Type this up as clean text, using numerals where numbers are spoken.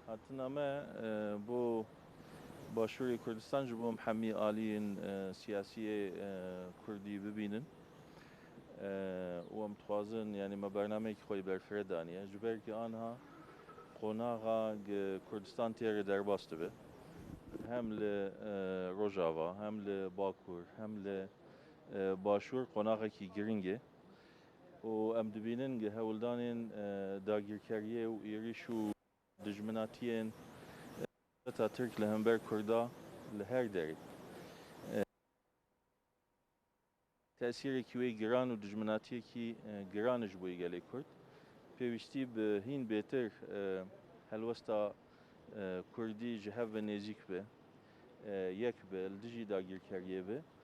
هاتنامە بۆ باشووری کوردستان ji بۆ هەمی ئالیین سیاسیە کوردی ببینن وەم دixwazin yani me bernameyekî xwe berfirê daniye ji ber ku aniha qonaxa Kurdistan têrê derbas dibe hem li Rojava hem li Bakur hem li başûr qonaxekî giring e û em dibînin hewldanên dagirkeriyê û êriş û dijminatiyên ta Tirk li hember Kurda li her derê tesîrekî wê giran û dijminatiyekî giran ji bo gelê Kurd pêwîstî bi hîn bêtir helwesta Kurdî ji hev ve nêzik be yek be li dijî dagirkeriyê be